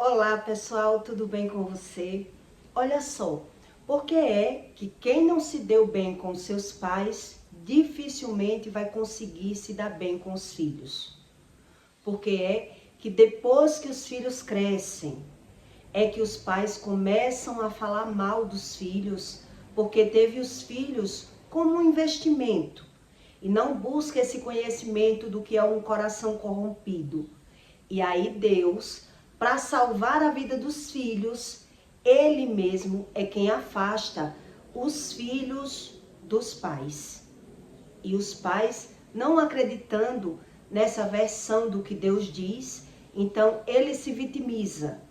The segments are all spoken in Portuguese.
Olá pessoal, tudo bem com você? Olha só, por que é que quem não se deu bem com seus pais dificilmente vai conseguir se dar bem com os filhos? Porque é que depois que os filhos crescem, é que os pais começam a falar mal dos filhos, porque teve os filhos como um investimento e não busca esse conhecimento do que é um coração corrompido. E aí Deus, para salvar a vida dos filhos, Ele mesmo é quem afasta os filhos dos pais. E os pais, não acreditando nessa versão do que Deus diz, então ele se vitimiza.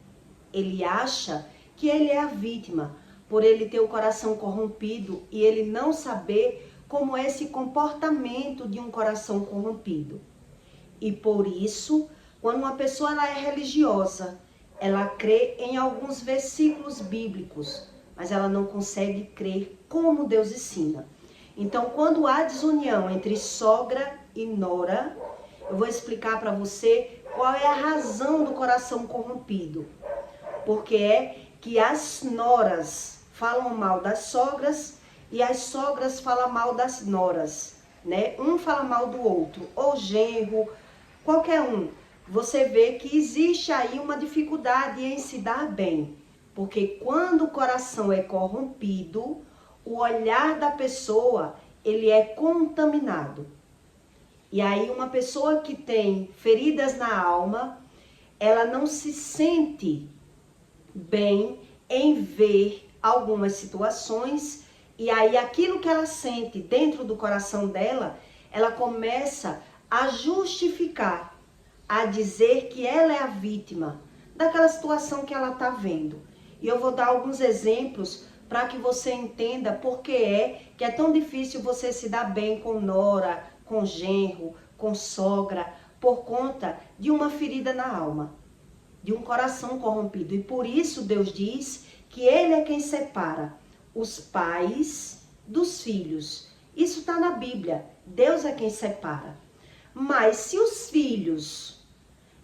Ele acha que ele é a vítima, por ele ter o coração corrompido e ele não saber como é esse comportamento de um coração corrompido. E por isso, quando uma pessoa ela é religiosa, ela crê em alguns versículos bíblicos, mas ela não consegue crer como Deus ensina. Então, quando há desunião entre sogra e nora, eu vou explicar para você qual é a razão do coração corrompido. Porque é que as noras falam mal das sogras e as sogras falam mal das noras, né? Um fala mal do outro, ou genro, qualquer um. Você vê que existe aí uma dificuldade em se dar bem. Porque quando o coração é corrompido, o olhar da pessoa, ele é contaminado. E aí uma pessoa que tem feridas na alma, ela não se sente bem em ver algumas situações, e aí aquilo que ela sente dentro do coração dela, ela começa a justificar, a dizer que ela é a vítima daquela situação que ela está vendo. E eu vou dar alguns exemplos para que você entenda por que é tão difícil você se dar bem com nora, com genro, com sogra, por conta de uma ferida na alma, de um coração corrompido. E por isso Deus diz que Ele é quem separa os pais dos filhos. Isso está na Bíblia. Deus é quem separa. Mas se os filhos,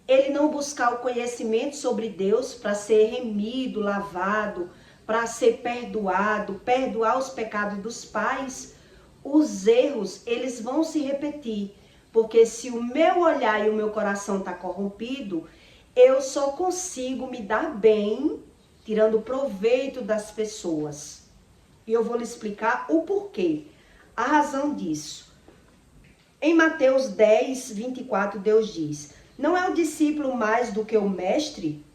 ele não buscar o conhecimento sobre Deus para ser remido, lavado, para ser perdoado, perdoar os pecados dos pais, os erros, eles vão se repetir. Porque se o meu olhar e o meu coração está corrompido, eu só consigo me dar bem, tirando proveito das pessoas. E eu vou lhe explicar o porquê, a razão disso. Em Mateus 10, 24, Deus diz: não é o discípulo mais do que o mestre,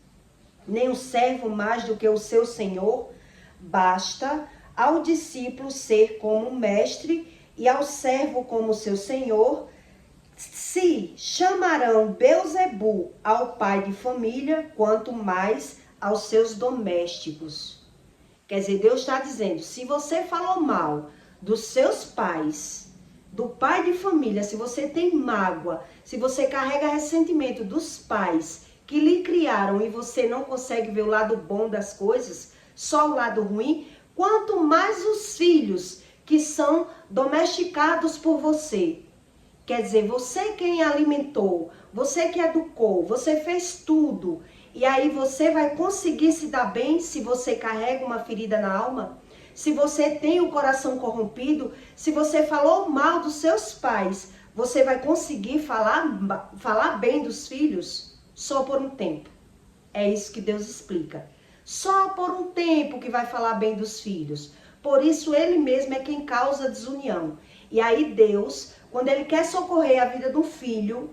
nem o servo mais do que o seu senhor? Basta ao discípulo ser como o mestre e ao servo como o seu senhor. Se chamarão Beelzebu ao pai de família, quanto mais aos seus domésticos. Quer dizer, Deus está dizendo, se você falou mal dos seus pais, do pai de família, se você tem mágoa, se você carrega ressentimento dos pais que lhe criaram e você não consegue ver o lado bom das coisas, só o lado ruim, quanto mais os filhos que são domesticados por você. Quer dizer, você quem alimentou, você que educou, você fez tudo. E aí você vai conseguir se dar bem se você carrega uma ferida na alma? Se você tem o coração corrompido, se você falou mal dos seus pais, você vai conseguir falar bem dos filhos? Só por um tempo. É isso que Deus explica. Só por um tempo que vai falar bem dos filhos. Por isso ele mesmo é quem causa desunião. E aí Deus, quando ele quer socorrer a vida do filho,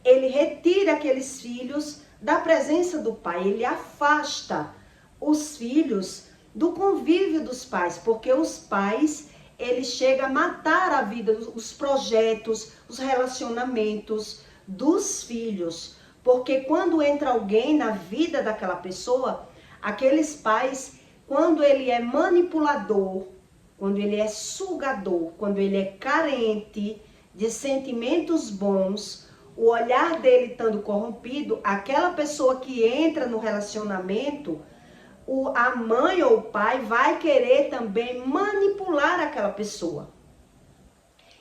ele retira aqueles filhos da presença do pai. Ele afasta os filhos do convívio dos pais, porque os pais, eles chegam a matar a vida, os projetos, os relacionamentos dos filhos. Porque quando entra alguém na vida daquela pessoa, aqueles pais, quando ele é manipulador, quando ele é sugador, quando ele é carente de sentimentos bons, o olhar dele estando corrompido, aquela pessoa que entra no relacionamento, a mãe ou o pai vai querer também manipular aquela pessoa.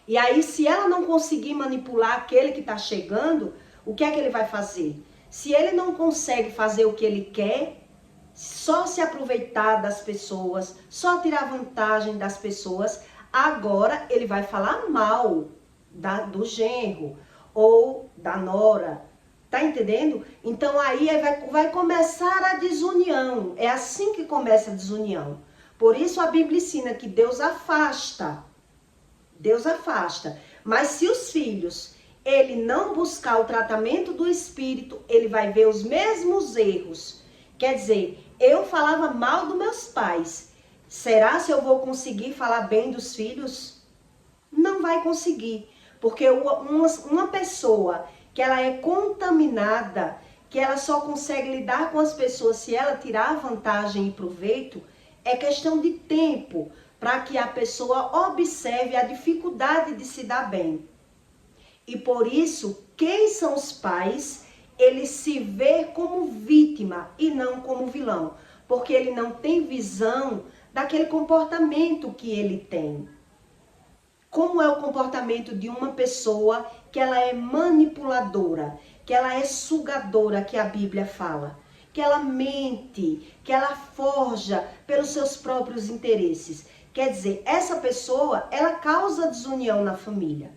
E aí, se ela não conseguir manipular aquele que está chegando, o que é que ele vai fazer? Se ele não consegue fazer o que ele quer, só se aproveitar das pessoas, só tirar vantagem das pessoas, agora ele vai falar mal do genro ou da nora. Tá entendendo? Então aí vai começar a desunião. É assim que começa a desunião. Por isso a Bíblia ensina que Deus afasta. Deus afasta. Mas se os filhos, ele não buscar o tratamento do Espírito, ele vai ver os mesmos erros. Quer dizer, eu falava mal dos meus pais. Será se eu vou conseguir falar bem dos filhos? Não vai conseguir. Porque uma pessoa que ela é contaminada, que ela só consegue lidar com as pessoas se ela tirar vantagem e proveito, é questão de tempo para que a pessoa observe a dificuldade de se dar bem. E por isso, quem são os pais, ele se vê como vítima e não como vilão, porque ele não tem visão daquele comportamento que ele tem. Como é o comportamento de uma pessoa que ela é manipuladora, que ela é sugadora, que a Bíblia fala, que ela mente, que ela forja pelos seus próprios interesses. Quer dizer, essa pessoa, ela causa desunião na família.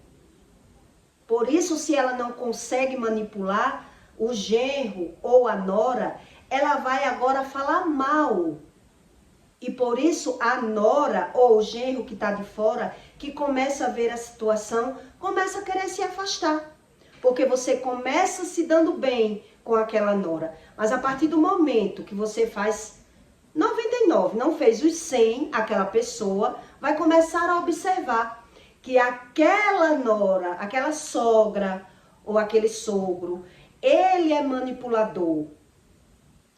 Por isso, se ela não consegue manipular o genro ou a nora, ela vai agora falar mal. E por isso a nora ou o genro que está de fora, que começa a ver a situação, começa a querer se afastar. Porque você começa se dando bem com aquela nora. Mas a partir do momento que você faz 99, não fez os 100, aquela pessoa vai começar a observar que aquela nora, aquela sogra ou aquele sogro, ele é manipulador,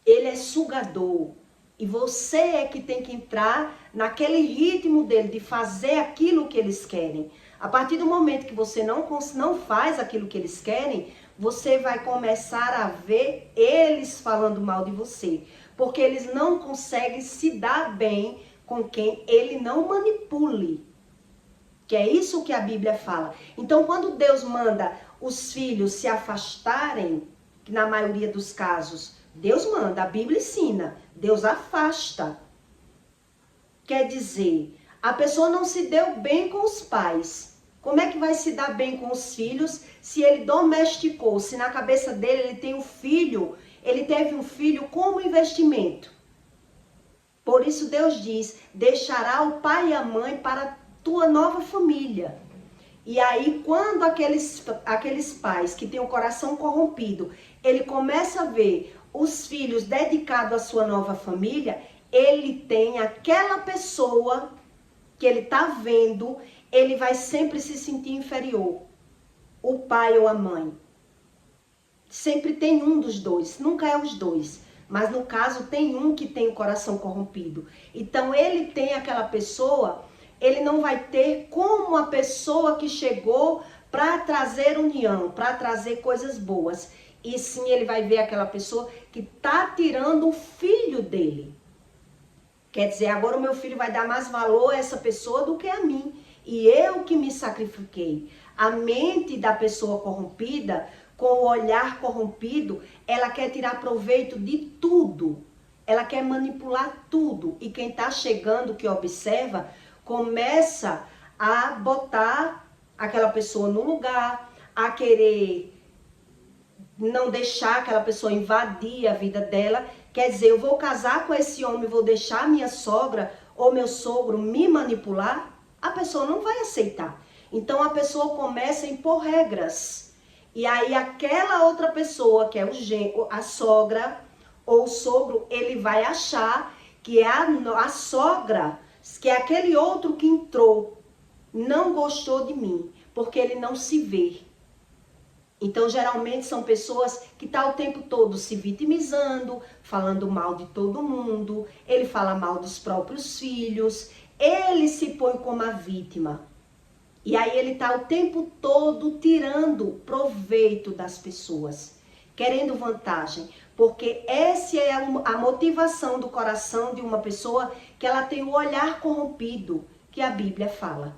ele é sugador. E você é que tem que entrar naquele ritmo dele, de fazer aquilo que eles querem. A partir do momento que você não faz aquilo que eles querem, você vai começar a ver eles falando mal de você. Porque eles não conseguem se dar bem com quem ele não manipule. Que é isso que a Bíblia fala. Então, quando Deus manda os filhos se afastarem, que na maioria dos casos, Deus manda, a Bíblia ensina, Deus afasta. Quer dizer, a pessoa não se deu bem com os pais. Como é que vai se dar bem com os filhos se ele domesticou, se na cabeça dele ele tem um filho, ele teve um filho como investimento? Por isso Deus diz, deixará o pai e a mãe para tua nova família. E aí, quando aqueles pais que têm o coração corrompido, ele começa a ver os filhos dedicados à sua nova família, ele tem aquela pessoa que ele está vendo, ele vai sempre se sentir inferior. O pai ou a mãe. Sempre tem um dos dois, nunca é os dois. Mas no caso tem um que tem o coração corrompido. Então ele tem aquela pessoa, ele não vai ter como a pessoa que chegou para trazer união, para trazer coisas boas. E sim, ele vai ver aquela pessoa que está tirando o filho dele. Quer dizer, agora o meu filho vai dar mais valor a essa pessoa do que a mim. E eu que me sacrifiquei. A mente da pessoa corrompida, com o olhar corrompido, ela quer tirar proveito de tudo. Ela quer manipular tudo. E quem está chegando, que observa, começa a botar aquela pessoa no lugar, a querer não deixar aquela pessoa invadir a vida dela. Quer dizer, eu vou casar com esse homem, vou deixar minha sogra ou meu sogro me manipular? A pessoa não vai aceitar. Então a pessoa começa a impor regras. E aí aquela outra pessoa, que é a sogra ou o sogro, ele vai achar que é a sogra, que é aquele outro que entrou, não gostou de mim, porque ele não se vê. Então, geralmente, são pessoas que estão o tempo todo se vitimizando, falando mal de todo mundo, ele fala mal dos próprios filhos, ele se põe como a vítima. E aí ele está o tempo todo tirando proveito das pessoas, querendo vantagem. Porque essa é a motivação do coração de uma pessoa que ela tem o olhar corrompido, que a Bíblia fala.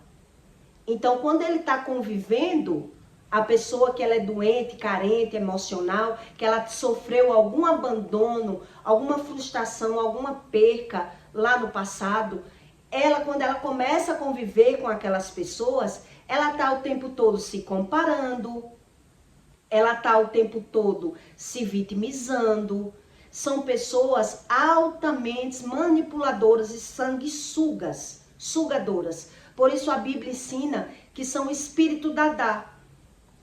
Então, quando ele está convivendo, A pessoa que ela é doente, carente, emocional, que ela sofreu algum abandono, alguma frustração, alguma perca lá no passado, ela, quando ela começa a conviver com aquelas pessoas, ela está o tempo todo se comparando, ela está o tempo todo se vitimizando. São pessoas altamente manipuladoras e sanguessugas, sugadoras. Por isso a Bíblia ensina que são espírito dadá.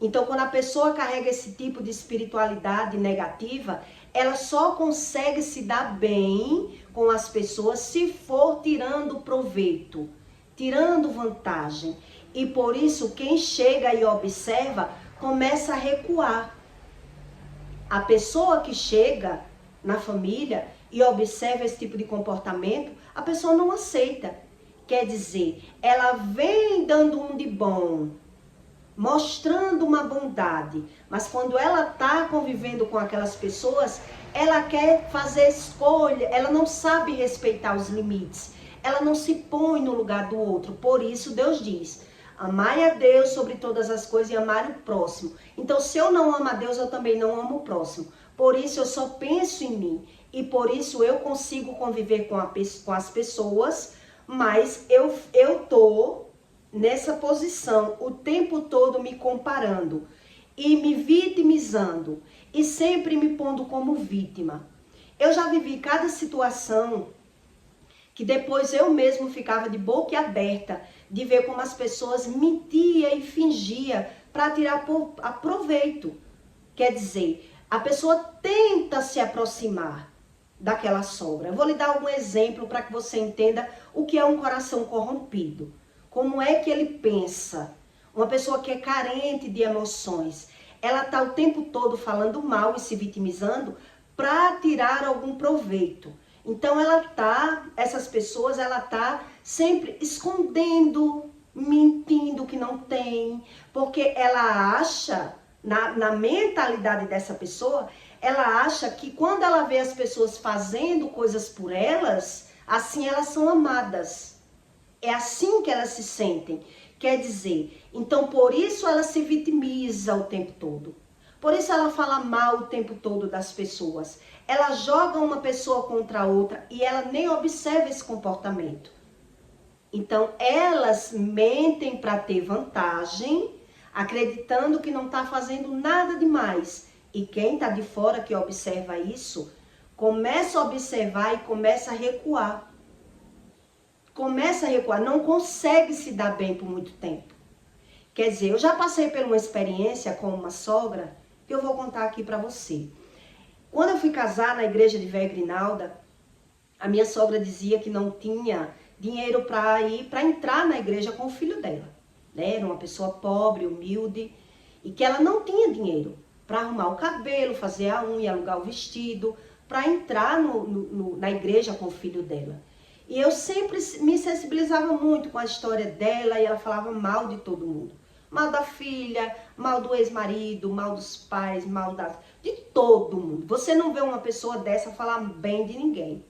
Então, quando a pessoa carrega esse tipo de espiritualidade negativa, ela só consegue se dar bem com as pessoas se for tirando proveito, tirando vantagem. E por isso, quem chega e observa, começa a recuar. A pessoa que chega na família e observa esse tipo de comportamento, a pessoa não aceita. Quer dizer, ela vem dando um de bom, mostrando uma bondade, mas quando ela está convivendo com aquelas pessoas, ela quer fazer escolha, ela não sabe respeitar os limites, ela não se põe no lugar do outro. Por isso Deus diz: amai a Deus sobre todas as coisas e amar o próximo. Então, se eu não amo a Deus, eu também não amo o próximo. Por isso eu só penso em mim e por isso eu consigo conviver com as pessoas, mas eu tô nessa posição o tempo todo me comparando e me vitimizando e sempre me pondo como vítima. Eu já vivi cada situação que depois eu mesmo ficava de boca aberta de ver como as pessoas mentiam e fingiam para tirar proveito. Quer dizer, a pessoa tenta se aproximar daquela sogra. Eu vou lhe dar algum exemplo para que você entenda o que é um coração corrompido. Como é que ele pensa? Uma pessoa que é carente de emoções, ela está o tempo todo falando mal e se vitimizando para tirar algum proveito. Então essas pessoas, ela tá sempre escondendo, mentindo que não tem, porque ela acha, na mentalidade dessa pessoa, ela acha que quando ela vê as pessoas fazendo coisas por elas, assim elas são amadas. É assim que elas se sentem. Quer dizer, então por isso ela se vitimiza o tempo todo. Por isso ela fala mal o tempo todo das pessoas. Ela joga uma pessoa contra a outra e ela nem observa esse comportamento. Então elas mentem para ter vantagem, acreditando que não está fazendo nada demais. E quem está de fora que observa isso, começa a observar e começa a recuar. Começa a recuar, não consegue se dar bem por muito tempo. Quer dizer, eu já passei por uma experiência com uma sogra que eu vou contar aqui para você. Quando eu fui casar na igreja de Véia Grinalda, a minha sogra dizia que não tinha dinheiro para entrar na igreja com o filho dela. Né? Era uma pessoa pobre, humilde, e que ela não tinha dinheiro para arrumar o cabelo, fazer a unha, alugar o vestido, para entrar na igreja com o filho dela. E eu sempre me sensibilizava muito com a história dela e ela falava mal de todo mundo. Mal da filha, mal do ex-marido, mal dos pais, de todo mundo. Você não vê uma pessoa dessa falar bem de ninguém.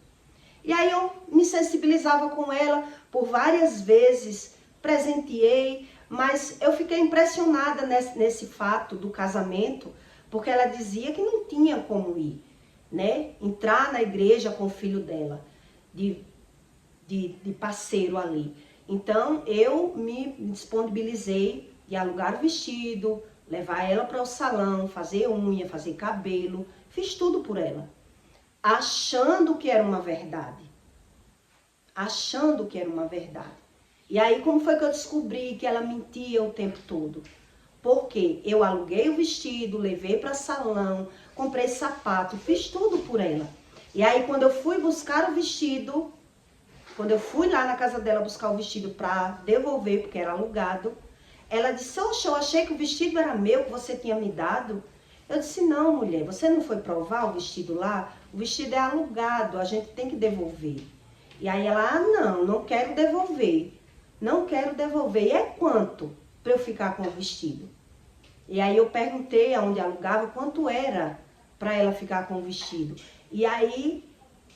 E aí eu me sensibilizava com ela por várias vezes, presenteei, mas eu fiquei impressionada nesse fato do casamento, porque ela dizia que não tinha como ir, né? Entrar na igreja com o filho dela, de parceiro ali. Então eu me disponibilizei de alugar o vestido, levar ela para o salão, fazer unha, fazer cabelo, fiz tudo por ela, achando que era uma verdade. Achando que era uma verdade. E aí como foi que eu descobri que ela mentia o tempo todo? Porque eu aluguei o vestido, levei para salão, comprei sapato, fiz tudo por ela. E aí quando eu fui buscar o vestido, quando eu fui lá na casa dela buscar o vestido para devolver, porque era alugado, ela disse: oxe, eu achei que o vestido era meu, que você tinha me dado. Eu disse: não, mulher, você não foi provar o vestido lá? O vestido é alugado, a gente tem que devolver. E aí ela: não quero devolver. Não quero devolver. E é quanto para eu ficar com o vestido? E aí eu perguntei aonde alugava quanto era para ela ficar com o vestido. E aí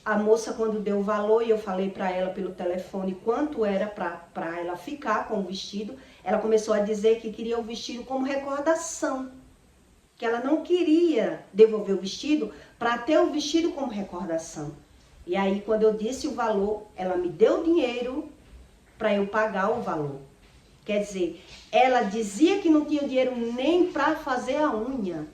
A moça, quando deu o valor, e eu falei para ela pelo telefone quanto era para ela ficar com o vestido, ela começou a dizer que queria o vestido como recordação. Que ela não queria devolver o vestido para ter o vestido como recordação. E aí, quando eu disse o valor, ela me deu o dinheiro para eu pagar o valor. Quer dizer, ela dizia que não tinha dinheiro nem para fazer a unha.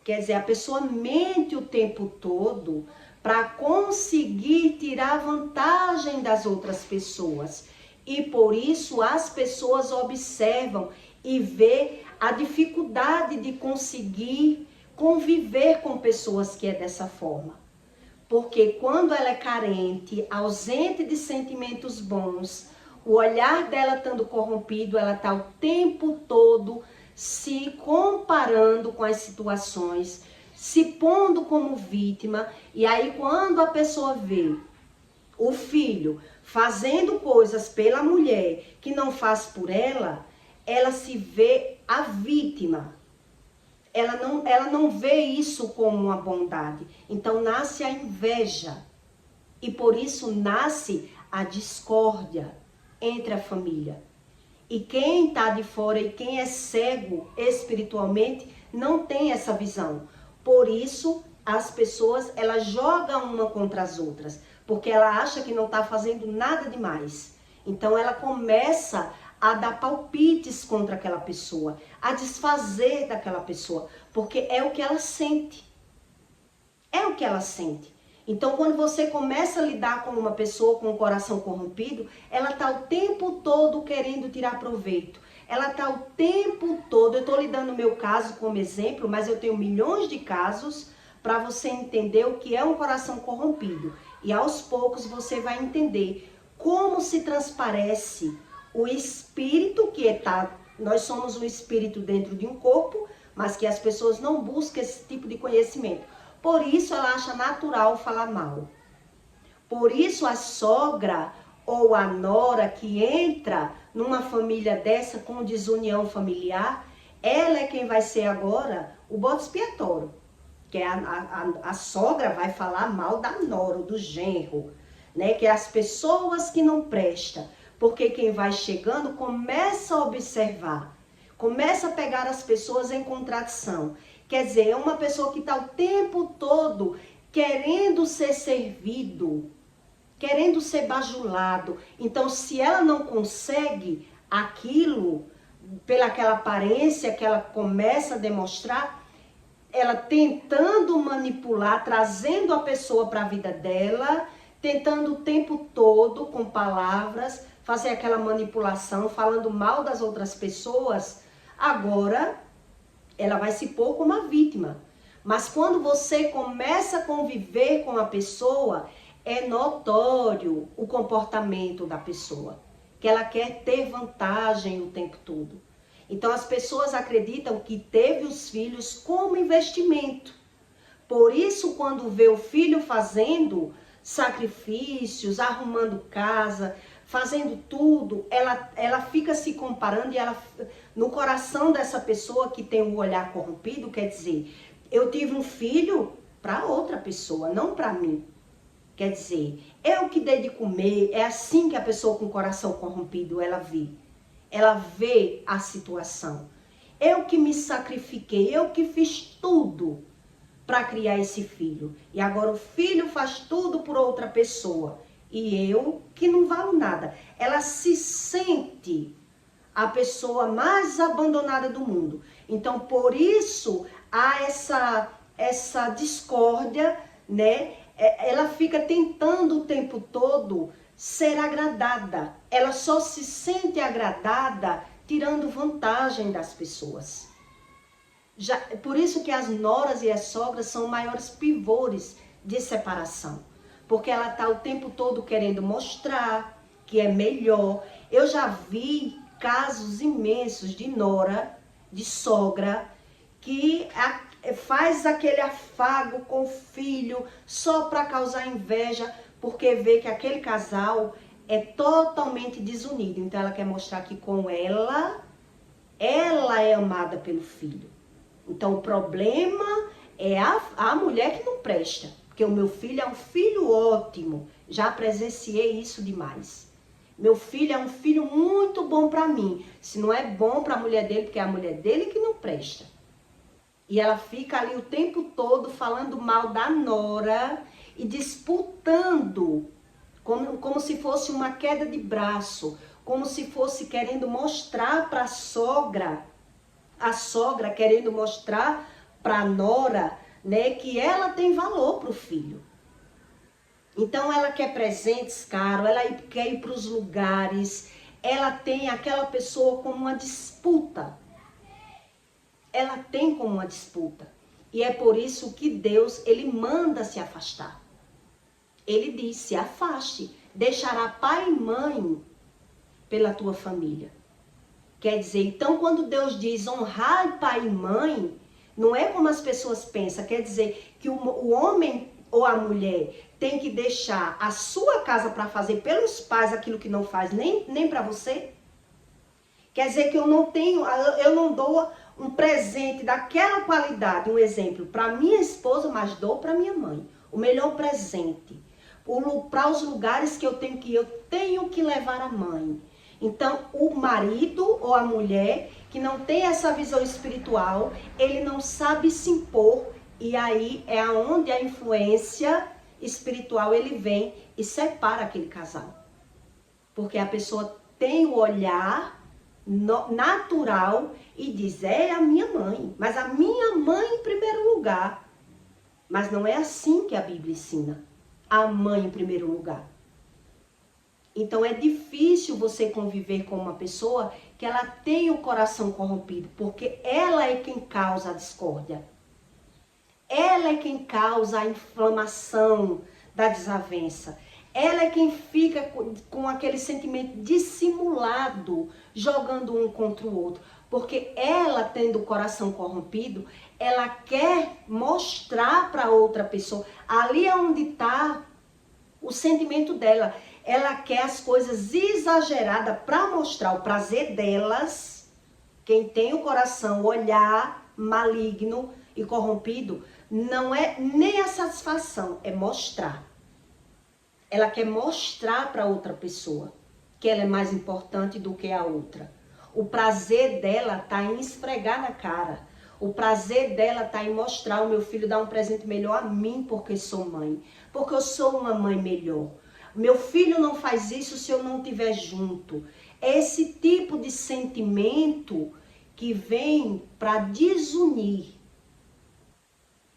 Quer dizer, a pessoa mente o tempo todo para conseguir tirar vantagem das outras pessoas. E por isso as pessoas observam e vê a dificuldade de conseguir conviver com pessoas que é dessa forma. Porque quando ela é carente, ausente de sentimentos bons, o olhar dela estando corrompido, ela está o tempo todo se comparando com as situações, se pondo como vítima. E aí quando a pessoa vê o filho fazendo coisas pela mulher que não faz por ela, ela se vê a vítima. Ela não vê isso como uma bondade. Então nasce a inveja. E por isso nasce a discórdia entre a família. E quem está de fora e quem é cego espiritualmente não tem essa visão. Por isso as pessoas, elas jogam uma contra as outras. Porque ela acha que não está fazendo nada demais. Então ela começa a dar palpites contra aquela pessoa, a desfazer daquela pessoa, porque é o que ela sente. É o que ela sente. Então, quando você começa a lidar com uma pessoa com o coração corrompido, ela está o tempo todo querendo tirar proveito. Ela está o tempo todo, eu estou lhe dando o meu caso como exemplo, mas eu tenho milhões de casos para você entender o que é um coração corrompido. E aos poucos você vai entender como se transparece o espírito que está. Nós somos um espírito dentro de um corpo, mas que as pessoas não buscam esse tipo de conhecimento. Por isso ela acha natural falar mal. Por isso a sogra ou a nora que entra numa família dessa com desunião familiar, ela é quem vai ser agora o bode expiatório. Que a sogra vai falar mal da nora, do genro, né? Que é as pessoas que não prestam. Porque quem vai chegando começa a observar, começa a pegar as pessoas em contradição. Quer dizer, é uma pessoa que está o tempo todo querendo ser servido, querendo ser bajulado. Então, se ela não consegue aquilo, pelaquela aparência que ela começa a demonstrar, ela tentando manipular, trazendo a pessoa para a vida dela, tentando o tempo todo com palavras, fazer aquela manipulação, falando mal das outras pessoas, agora ela vai se pôr como uma vítima. Mas quando você começa a conviver com a pessoa, é notório o comportamento da pessoa, que ela quer ter vantagem o tempo todo. Então as pessoas acreditam que teve os filhos como investimento. Por isso, quando vê o filho fazendo sacrifícios, arrumando casa, fazendo tudo, ela fica se comparando e ela, no coração dessa pessoa que tem um olhar corrompido, quer dizer, eu tive um filho para outra pessoa, não para mim. Quer dizer, eu que dei de comer, é assim que a pessoa com o coração corrompido, ela vê. Ela vê a situação. Eu que me sacrifiquei, eu que fiz tudo para criar esse filho. E agora o filho faz tudo por outra pessoa. E eu que não valo nada. Ela se sente a pessoa mais abandonada do mundo. Então, por isso, há essa discórdia, né? Ela fica tentando o tempo todo ser agradada. Ela só se sente agradada tirando vantagem das pessoas. Por isso que as noras e as sogras são maiores pivôs de separação. Porque ela está o tempo todo querendo mostrar que é melhor. Eu já vi casos imensos de nora, de sogra, que faz aquele afago com o filho só para causar inveja, porque vê que aquele casal é totalmente desunido. Então ela quer mostrar que com ela é amada pelo filho. Então o problema é a mulher que não presta. Porque o meu filho é um filho ótimo. Já presenciei isso demais. Meu filho é um filho muito bom para mim. Se não é bom para a mulher dele, porque é a mulher dele que não presta. E ela fica ali o tempo todo falando mal da nora e disputando, como se fosse uma queda de braço, como se fosse querendo mostrar para a sogra querendo mostrar para a nora, né, que ela tem valor para o filho. Então ela quer presentes caros, ela quer ir para os lugares, ela tem aquela pessoa como uma disputa. Ela tem como uma disputa. E é por isso que Deus, ele manda se afastar. Ele diz, se afaste, deixará pai e mãe pela tua família. Quer dizer, então quando Deus diz honrar pai e mãe, não é como as pessoas pensam, quer dizer que o homem ou a mulher tem que deixar a sua casa para fazer pelos pais aquilo que não faz nem para você? Quer dizer que eu não dou um presente daquela qualidade, um exemplo, para minha esposa, mas dou para minha mãe. O melhor presente. Para os lugares que eu tenho que levar a mãe. Então, o marido ou a mulher que não tem essa visão espiritual, ele não sabe se impor. E aí é onde a influência espiritual ele vem e separa aquele casal. Porque a pessoa tem o olhar natural e diz, é a minha mãe, mas a minha mãe em primeiro lugar. Mas não é assim que a Bíblia ensina, a mãe em primeiro lugar. Então é difícil você conviver com uma pessoa que ela tem o coração corrompido, porque ela é quem causa a discórdia. Ela é quem causa a inflamação da desavença. Ela é quem fica com aquele sentimento dissimulado, jogando um contra o outro. Porque ela, tendo o coração corrompido, ela quer mostrar para outra pessoa. Ali é onde está o sentimento dela. Ela quer as coisas exageradas para mostrar o prazer delas. Quem tem o coração, olhar maligno e corrompido, não é nem a satisfação, é mostrar. Ela quer mostrar para outra pessoa que ela é mais importante do que a outra. O prazer dela está em esfregar na cara. O prazer dela está em mostrar, o meu filho dá um presente melhor a mim porque sou mãe. Porque eu sou uma mãe melhor. Meu filho não faz isso se eu não estiver junto. É esse tipo de sentimento que vem para desunir.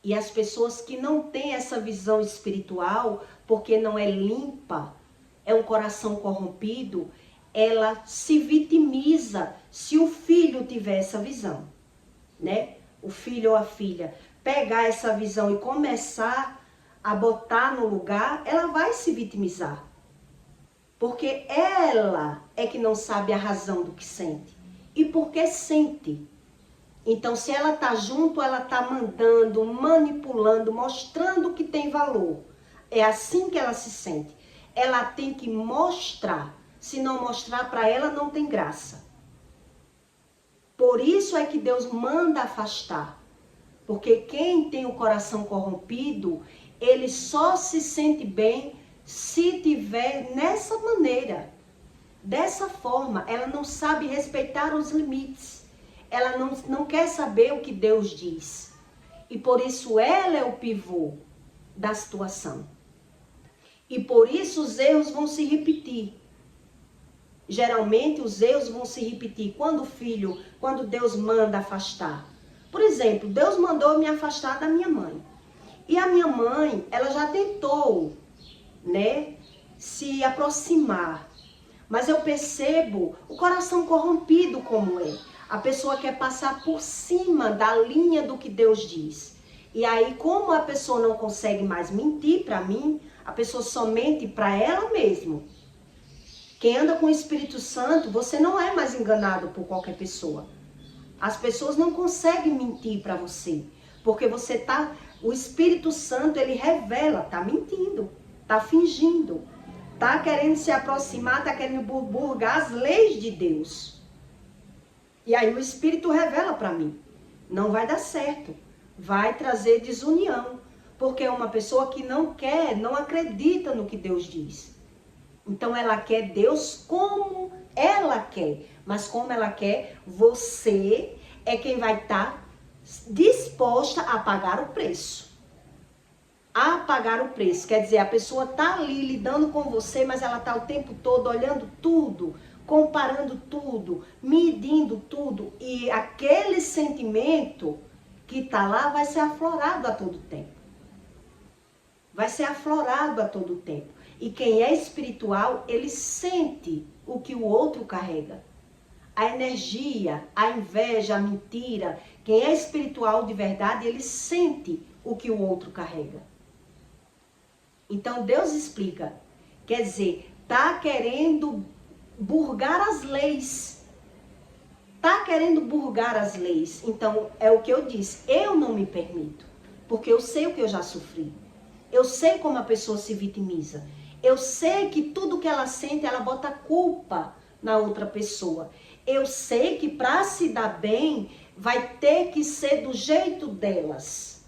E as pessoas que não têm essa visão espiritual, porque não é limpa, é um coração corrompido, ela se vitimiza se o filho tiver essa visão, né? O filho ou a filha pegar essa visão e começar a botar no lugar, ela vai se vitimizar. Porque ela é que não sabe a razão do que sente. E porque sente. Então, se ela está junto, ela está mandando, manipulando, mostrando que tem valor. É assim que ela se sente. Ela tem que mostrar. Se não mostrar para ela, não tem graça. Por isso é que Deus manda afastar. Porque quem tem o coração corrompido, ele só se sente bem se tiver nessa maneira. Dessa forma, ela não sabe respeitar os limites. Ela não quer saber o que Deus diz. E por isso ela é o pivô da situação. E por isso os erros vão se repetir. Geralmente os erros vão se repetir quando Deus manda afastar. Por exemplo, Deus mandou me afastar da minha mãe. E a minha mãe, ela já tentou, né, se aproximar. Mas eu percebo o coração corrompido como é. A pessoa quer passar por cima da linha do que Deus diz. E aí, como a pessoa não consegue mais mentir para mim, a pessoa só mente para ela mesma. Quem anda com o Espírito Santo, você não é mais enganado por qualquer pessoa. As pessoas não conseguem mentir para você. Porque o Espírito Santo, ele revela, tá mentindo, tá fingindo, tá querendo se aproximar, tá querendo burlar as leis de Deus. E aí o Espírito revela para mim, não vai dar certo, vai trazer desunião. Porque é uma pessoa que não quer, não acredita no que Deus diz. Então ela quer Deus como ela quer. Mas como ela quer, você é quem vai estar disposta a pagar o preço. A pagar o preço. Quer dizer, a pessoa está ali lidando com você, mas ela está o tempo todo olhando tudo, comparando tudo, medindo tudo. E aquele sentimento que está lá vai ser aflorado a todo tempo. Vai ser aflorado a todo tempo. E quem é espiritual, ele sente o que o outro carrega. A energia, a inveja, a mentira. Quem é espiritual de verdade, ele sente o que o outro carrega. Então Deus explica. Quer dizer, tá querendo burgar as leis. Tá querendo burgar as leis. Então é o que eu disse. Eu não me permito. Porque eu sei o que eu já sofri. Eu sei como a pessoa se vitimiza. Eu sei que tudo que ela sente, ela bota culpa na outra pessoa. Eu sei que para se dar bem, vai ter que ser do jeito delas.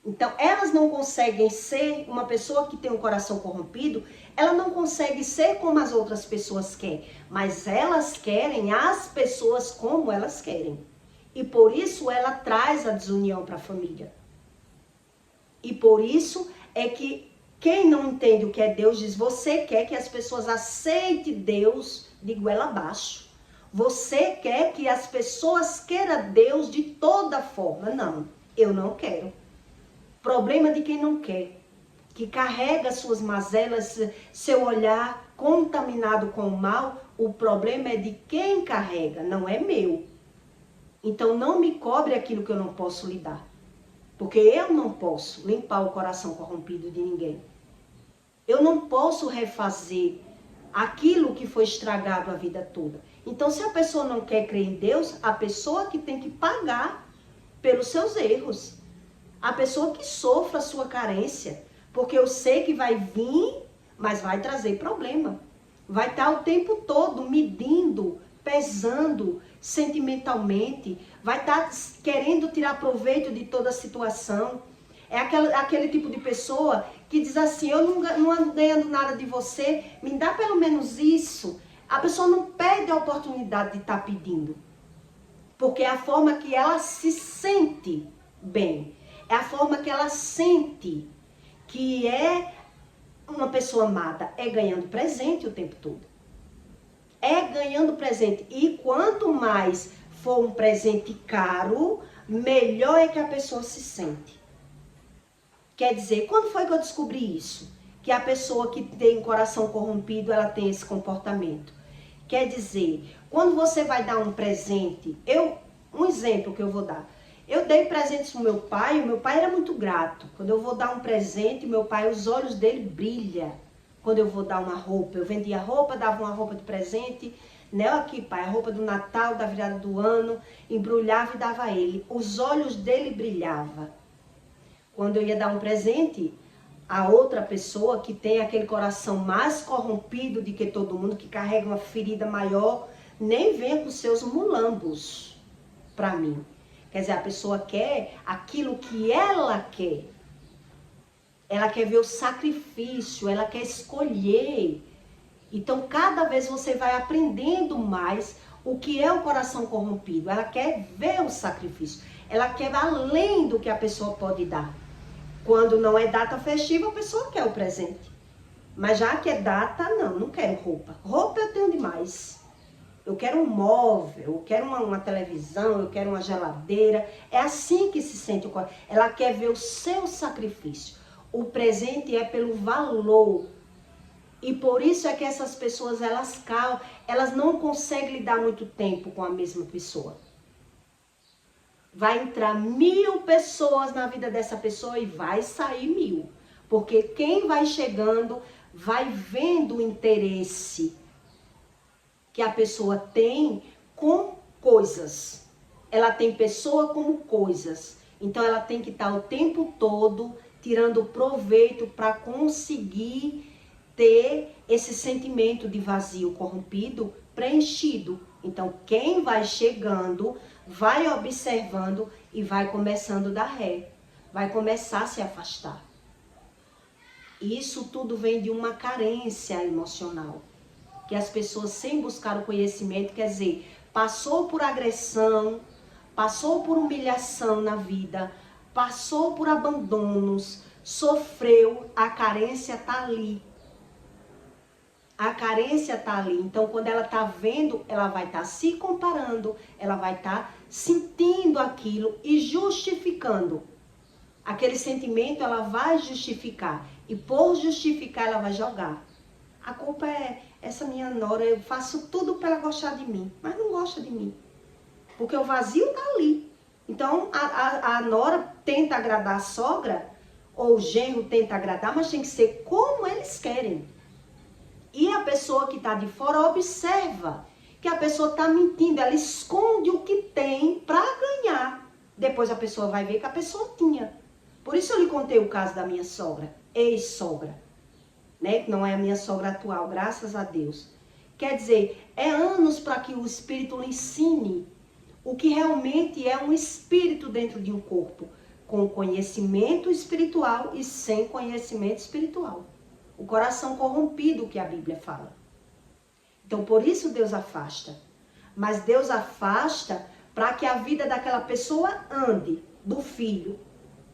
Então, elas não conseguem ser uma pessoa que tem um coração corrompido, ela não consegue ser como as outras pessoas querem. Mas elas querem as pessoas como elas querem. E por isso ela traz a desunião para a família. E por isso é que quem não entende o que é Deus diz, você quer que as pessoas aceitem Deus de goela abaixo. Você quer que as pessoas queiram Deus de toda forma. Não, eu não quero. Problema de quem não quer. Que carrega suas mazelas, seu olhar contaminado com o mal. O problema é de quem carrega, não é meu. Então não me cobre aquilo que eu não posso lidar. Porque eu não posso limpar o coração corrompido de ninguém. Eu não posso refazer aquilo que foi estragado a vida toda. Então, se a pessoa não quer crer em Deus, a pessoa que tem que pagar pelos seus erros. A pessoa que sofra a sua carência. Porque eu sei que vai vir, mas vai trazer problema. Vai estar o tempo todo medindo, pesando sentimentalmente. Vai estar querendo tirar proveito de toda a situação. É aquele tipo de pessoa que diz assim, eu não ando ganhando nada de você, me dá pelo menos isso. A pessoa não perde a oportunidade de estar pedindo. Porque é a forma que ela se sente bem. É a forma que ela sente que é uma pessoa amada. É ganhando presente o tempo todo. É ganhando presente. E quanto mais for um presente caro, melhor é que a pessoa se sente. Quer dizer, quando foi que eu descobri isso? Que a pessoa que tem coração corrompido, ela tem esse comportamento. Quer dizer, quando você vai dar um presente, um exemplo que eu vou dar. Eu dei presentes pro meu pai, o meu pai era muito grato. Quando eu vou dar um presente, meu pai, os olhos dele brilham. Quando eu vou dar uma roupa, eu vendia roupa, dava uma roupa de presente, né? Aqui, pai, a roupa do Natal, da virada do ano, embrulhava e dava a ele. Os olhos dele brilhavam. Quando eu ia dar um presente, a outra pessoa que tem aquele coração mais corrompido de que todo mundo, que carrega uma ferida maior, nem vem com seus mulambos para mim. Quer dizer, a pessoa quer aquilo que ela quer. Ela quer ver o sacrifício, ela quer escolher. Então, cada vez você vai aprendendo mais o que é o coração corrompido. Ela quer ver o sacrifício. Ela quer além do que a pessoa pode dar. Quando não é data festiva, a pessoa quer o presente. Mas já que é data, não quero roupa. Roupa eu tenho demais. Eu quero um móvel, eu quero uma televisão, eu quero uma geladeira. É assim que se sente o coração. Ela quer ver o seu sacrifício. O presente é pelo valor. E por isso é que essas pessoas, elas não conseguem lidar muito tempo com a mesma pessoa. Vai entrar 1000 pessoas na vida dessa pessoa e vai sair 1000. Porque quem vai chegando vai vendo o interesse que a pessoa tem com coisas. Ela tem pessoa como coisas. Então ela tem que estar o tempo todo tirando proveito para conseguir ter esse sentimento de vazio corrompido preenchido. Então quem vai chegando vai observando e vai começando a dar ré. vai começar a se afastar. Isso tudo vem de uma carência emocional. Que as pessoas, sem buscar o conhecimento, quer dizer, passou por agressão, passou por humilhação na vida, passou por abandonos, sofreu, a carência está ali. A carência está ali. Então, quando ela está vendo, ela vai estar se comparando, ela vai estar sentindo aquilo e justificando. Aquele sentimento ela vai justificar. E por justificar, ela vai jogar. A culpa é essa minha nora, eu faço tudo para ela gostar de mim, mas não gosta de mim. Porque o vazio está ali. Então, a nora tenta agradar a sogra, ou o genro tenta agradar, mas tem que ser como eles querem. E a pessoa que está de fora observa que a pessoa está mentindo, ela esconde o que tem para ganhar. Depois a pessoa vai ver que a pessoa tinha. Por isso eu lhe contei o caso da minha sogra, ex-sogra, né? Que não é a minha sogra atual, graças a Deus. Quer dizer, é anos para que o Espírito lhe ensine o que realmente é um espírito dentro de um corpo, com conhecimento espiritual e sem conhecimento espiritual. O coração corrompido que a Bíblia fala. Então, por isso Deus afasta. Mas Deus afasta para que a vida daquela pessoa ande, do filho,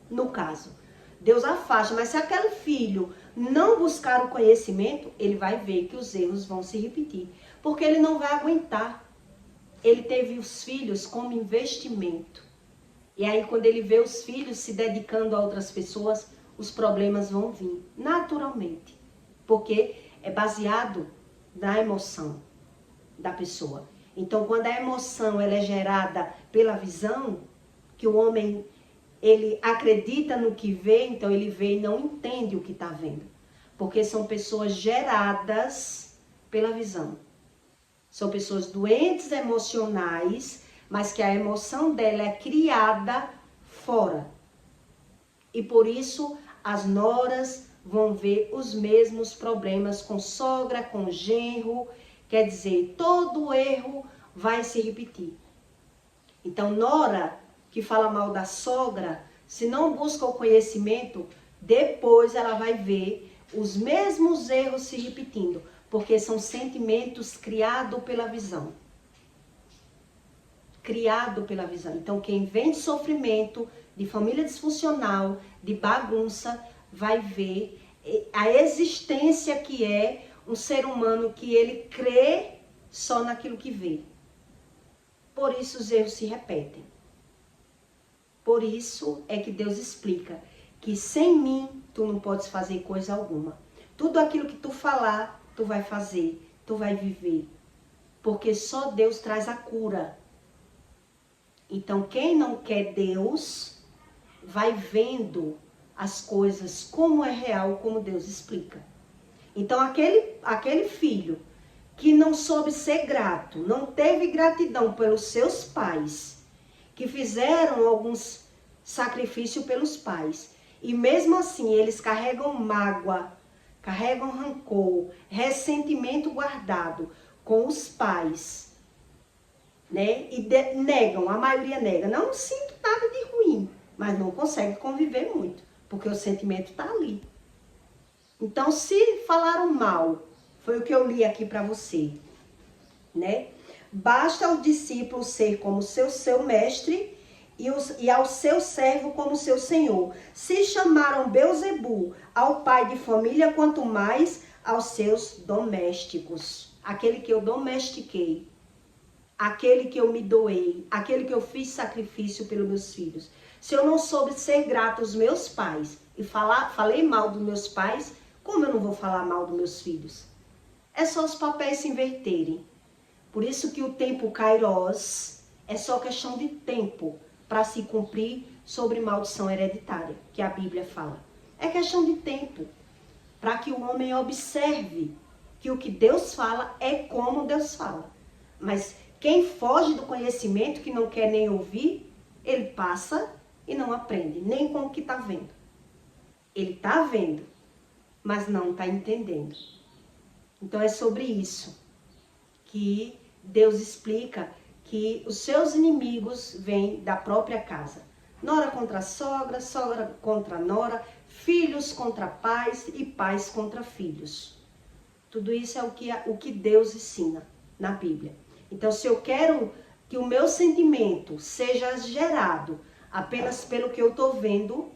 no caso. Deus afasta, mas se aquele filho não buscar o conhecimento, ele vai ver que os erros vão se repetir. Porque ele não vai aguentar. Ele teve os filhos como investimento. E aí, quando ele vê os filhos se dedicando a outras pessoas, os problemas vão vir, naturalmente. Porque é baseado na emoção da pessoa. Então, quando a emoção ela é gerada pela visão, que o homem ele acredita no que vê, então ele vê e não entende o que está vendo. Porque são pessoas geradas pela visão. São pessoas doentes emocionais, mas que a emoção dela é criada fora. E por isso as noras vão ver os mesmos problemas com sogra, com genro. Quer dizer, todo erro vai se repetir. Então, nora que fala mal da sogra, se não busca o conhecimento, depois ela vai ver os mesmos erros se repetindo, porque são sentimentos criados pela visão. Criado pela visão. Então, quem vem de sofrimento, de família disfuncional, de bagunça, vai ver a existência que é um ser humano que ele crê só naquilo que vê. Por isso os erros se repetem. Por isso é que Deus explica que sem mim tu não podes fazer coisa alguma. Tudo aquilo que tu falar, tu vai fazer, tu vai viver. Porque só Deus traz a cura. Então quem não quer Deus, vai vendo as coisas como é real, como Deus explica. Então aquele filho que não soube ser grato, não teve gratidão pelos seus pais, que fizeram alguns sacrifícios pelos pais, e mesmo assim eles carregam mágoa, carregam rancor, ressentimento guardado com os pais, né? E negam, a maioria nega. Não sinto nada de ruim, mas não consegue conviver muito, porque o sentimento está ali. Então, se falaram mal, foi o que eu li aqui para você, né? Basta ao discípulo ser como seu mestre e ao seu servo como seu senhor. Se chamaram Belzebu ao pai de família, quanto mais aos seus domésticos. Aquele que eu domestiquei, aquele que eu me doei, aquele que eu fiz sacrifício pelos meus filhos. Se eu não soube ser grato aos meus pais e falei mal dos meus pais, como eu não vou falar mal dos meus filhos? É só os papéis se inverterem. Por isso que o tempo Kairos é só questão de tempo para se cumprir sobre maldição hereditária, que a Bíblia fala. É questão de tempo para que o homem observe que o que Deus fala é como Deus fala. Mas quem foge do conhecimento, que não quer nem ouvir, ele passa e não aprende, nem com o que está vendo. Ele está vendo, mas não está entendendo. Então é sobre isso que Deus explica que os seus inimigos vêm da própria casa. Nora contra sogra, sogra contra nora, filhos contra pais e pais contra filhos. Tudo isso é o que Deus ensina na Bíblia. Então, se eu quero que o meu sentimento seja gerado apenas pelo que eu estou vendo,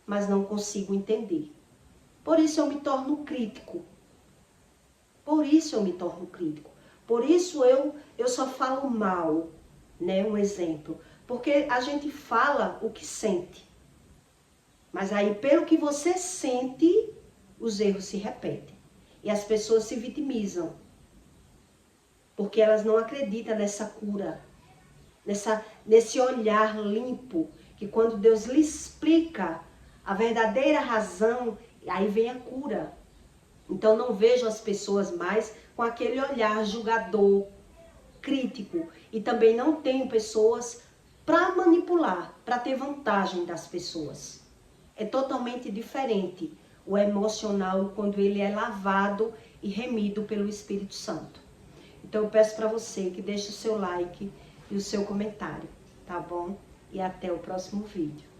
mas não consigo entender. Por isso eu me torno crítico. Por isso eu só falo mal, né? Um exemplo. Porque a gente fala o que sente. Mas aí, pelo que você sente, os erros se repetem. E as pessoas se vitimizam. Porque elas não acreditam nessa cura. Nesse olhar limpo. Que quando Deus lhe explica a verdadeira razão, aí vem a cura. Então não vejo as pessoas mais com aquele olhar julgador, crítico. E também não tenho pessoas para manipular, para ter vantagem das pessoas. É totalmente diferente o emocional quando ele é lavado e remido pelo Espírito Santo. Então eu peço para você que deixe o seu like e o seu comentário, tá bom? E até o próximo vídeo.